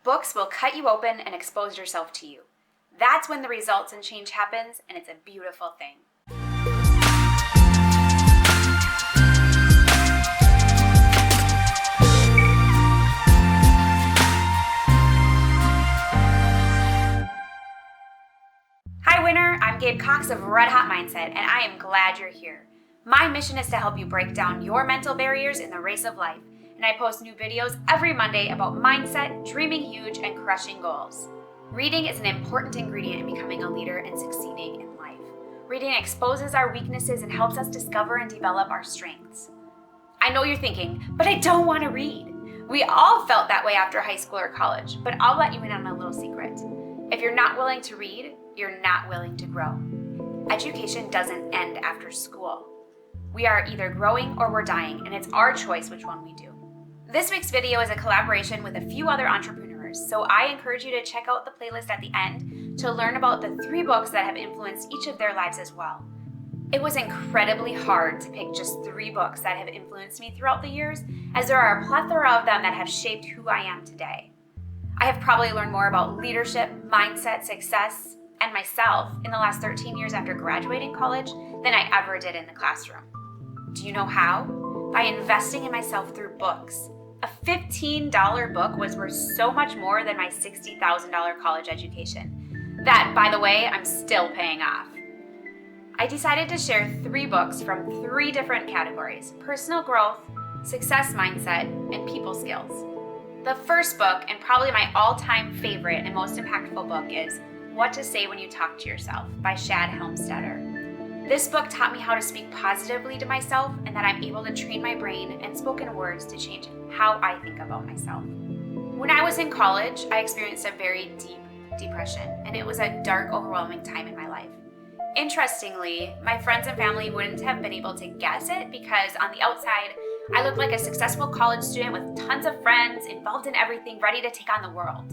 Books will cut you open and expose yourself to you. That's when the results and change happens, and it's a beautiful thing. Hi winner, I'm Gabe Cox of Red Hot Mindset, and I am glad you're here. My mission is to help you break down your mental barriers in the race of life, and I post new videos every Monday about mindset, dreaming huge, and crushing goals. Reading is an important ingredient in becoming a leader and succeeding in life. Reading exposes our weaknesses and helps us discover and develop our strengths. I know you're thinking, but I don't want to read. We all felt that way after high school or college, but I'll let you in on a little secret. If you're not willing to read, you're not willing to grow. Education doesn't end after school. We are either growing or we're dying, and it's our choice which one we do. This week's video is a collaboration with a few other entrepreneurs, so I encourage you to check out the playlist at the end to learn about the 3 books that have influenced each of their lives as well. It was incredibly hard to pick just 3 books that have influenced me throughout the years, as there are a plethora of them that have shaped who I am today. I have probably learned more about leadership, mindset, success, and myself in the last 13 years after graduating college than I ever did in the classroom. Do you know how? By investing in myself through books. A $15 book was worth so much more than my $60,000 college education. That, by the way, I'm still paying off. I decided to share 3 books from 3 different categories: personal growth, success mindset, and people skills. The first book, and probably my all-time favorite and most impactful book, is What to Say When You Talk to Yourself by Shad Helmstetter. This book taught me how to speak positively to myself and that I'm able to train my brain and spoken words to change how I think about myself. When I was in college, I experienced a very deep depression, and it was a dark, overwhelming time in my life. Interestingly, my friends and family wouldn't have been able to guess it because on the outside, I looked like a successful college student with tons of friends, involved in everything, ready to take on the world.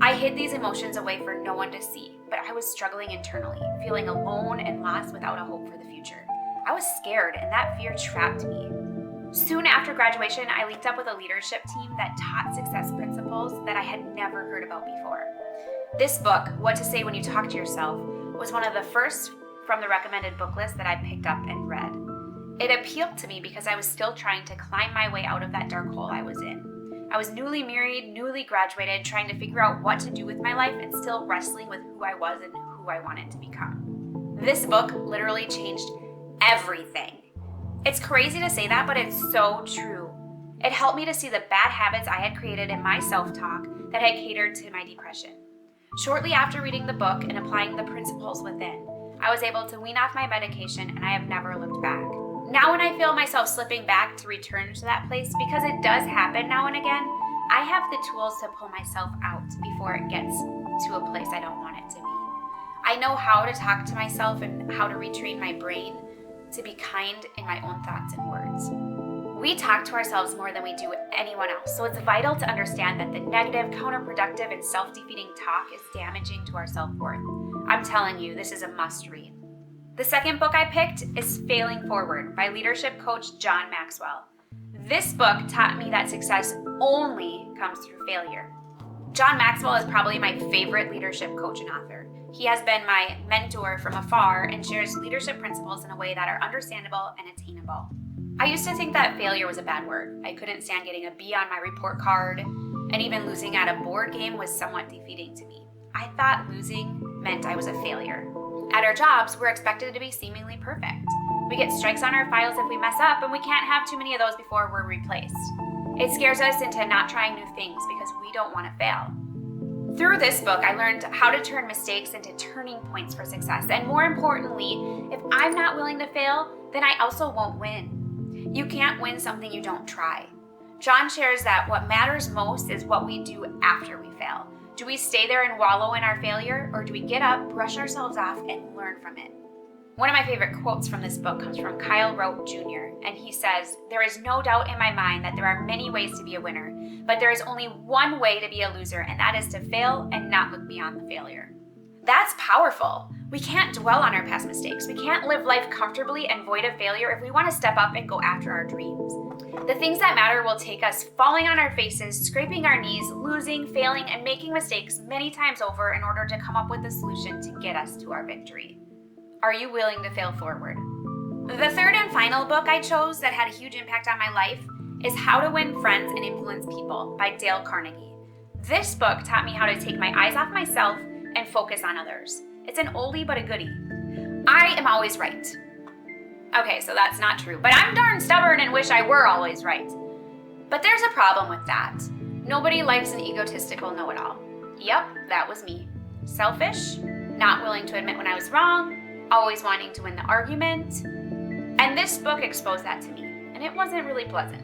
I hid these emotions away for no one to see, but I was struggling internally, feeling alone and lost without a hope for the future. I was scared, and that fear trapped me. Soon after graduation, I linked up with a leadership team that taught success principles that I had never heard about before. This book, What to Say When You Talk to Yourself, was one of the first from the recommended book list that I picked up and read. It appealed to me because I was still trying to climb my way out of that dark hole I was in. I was newly married, newly graduated, trying to figure out what to do with my life and still wrestling with who I was and who I wanted to become. This book literally changed everything. It's crazy to say that, but it's so true. It helped me to see the bad habits I had created in my self-talk that had catered to my depression. Shortly after reading the book and applying the principles within, I was able to wean off my medication, and I have never looked back. Now when I feel myself slipping back to return to that place, because it does happen now and again, I have the tools to pull myself out before it gets to a place I don't want it to be. I know how to talk to myself and how to retrain my brain to be kind in my own thoughts and words. We talk to ourselves more than we do anyone else, so it's vital to understand that the negative, counterproductive, and self-defeating talk is damaging to our self-worth. I'm telling you, this is a must-read. The second book I picked is Failing Forward by leadership coach John Maxwell. This book taught me that success only comes through failure. John Maxwell is probably my favorite leadership coach and author. He has been my mentor from afar and shares leadership principles in a way that are understandable and attainable. I used to think that failure was a bad word. I couldn't stand getting a B on my report card, and even losing at a board game was somewhat defeating to me. I thought losing meant I was a failure. At our jobs, we're expected to be seemingly perfect. We get strikes on our files if we mess up, and we can't have too many of those before we're replaced. It scares us into not trying new things because we don't want to fail. Through this book, I learned how to turn mistakes into turning points for success. And more importantly, if I'm not willing to fail, then I also won't win. You can't win something you don't try. John shares that what matters most is what we do after we fail. Do we stay there and wallow in our failure, or do we get up, brush ourselves off, and learn from it? One of my favorite quotes from this book comes from Kyle Rote Jr., and he says, "There is no doubt in my mind that there are many ways to be a winner, but there is only one way to be a loser, and that is to fail and not look beyond the failure." That's powerful. We can't dwell on our past mistakes. We can't live life comfortably and void of failure if we want to step up and go after our dreams. The things that matter will take us falling on our faces, scraping our knees, losing, failing, and making mistakes many times over in order to come up with a solution to get us to our victory. Are you willing to fail forward? The third and final book I chose that had a huge impact on my life is How to Win Friends and Influence People by Dale Carnegie. This book taught me how to take my eyes off myself and focus on others. It's an oldie but a goodie. I am always right. Okay, so that's not true, but I'm darn stubborn and wish I were always right. But there's a problem with that. Nobody likes an egotistical know-it-all. Yep, that was me. Selfish, not willing to admit when I was wrong, always wanting to win the argument. And this book exposed that to me, and it wasn't really pleasant.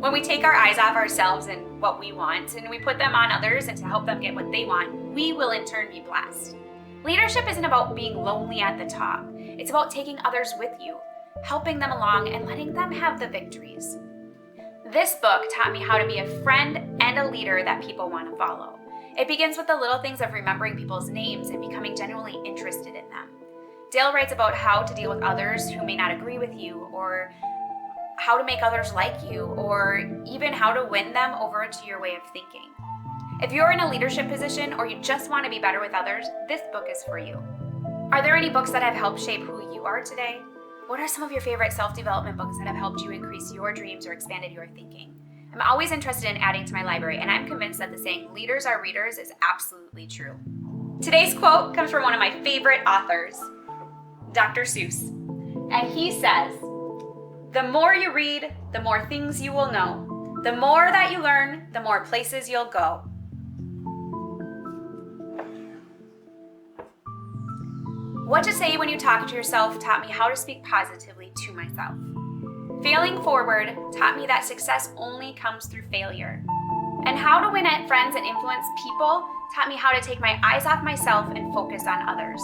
When we take our eyes off ourselves and what we want, and we put them on others and to help them get what they want, we will in turn be blessed. Leadership isn't about being lonely at the top. It's about taking others with you, helping them along, and letting them have the victories. This book taught me how to be a friend and a leader that people want to follow. It begins with the little things of remembering people's names and becoming genuinely interested in them. Dale writes about how to deal with others who may not agree with you, or how to make others like you, or even how to win them over to your way of thinking. If you're in a leadership position or you just want to be better with others, this book is for you. Are there any books that have helped shape who you are today? What are some of your favorite self-development books that have helped you increase your dreams or expanded your thinking? I'm always interested in adding to my library, and I'm convinced that the saying, "leaders are readers," is absolutely true. Today's quote comes from one of my favorite authors, Dr. Seuss. And he says, "The more you read, the more things you will know. The more that you learn, the more places you'll go." What to say when you talk to yourself taught me how to speak positively to myself. Failing forward taught me that success only comes through failure. And how to win at friends and influence people taught me how to take my eyes off myself and focus on others.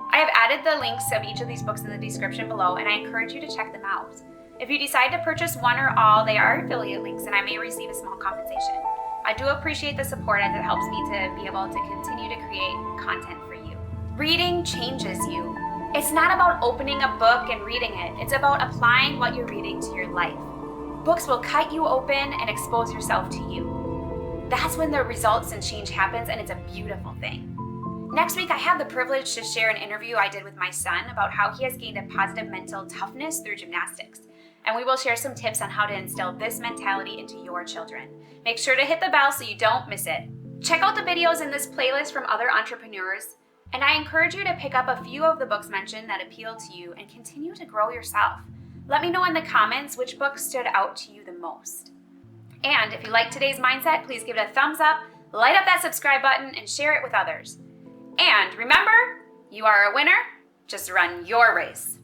I have added the links of each of these books in the description below, and I encourage you to check them out. If you decide to purchase one or all, they are affiliate links and I may receive a small compensation. I do appreciate the support as it helps me to be able to continue to create content for you. Reading changes you. It's not about opening a book and reading it. It's about applying what you're reading to your life. Books will cut you open and expose yourself to you. That's when the results and change happens, and it's a beautiful thing. Next week, I have the privilege to share an interview I did with my son about how he has gained a positive mental toughness through gymnastics. And we will share some tips on how to instill this mentality into your children. Make sure to hit the bell so you don't miss it. Check out the videos in this playlist from other entrepreneurs, and I encourage you to pick up a few of the books mentioned that appeal to you and continue to grow yourself. Let me know in the comments which book stood out to you the most. And if you like today's mindset, please give it a thumbs up, light up that subscribe button, and share it with others. And remember, you are a winner. Just run your race.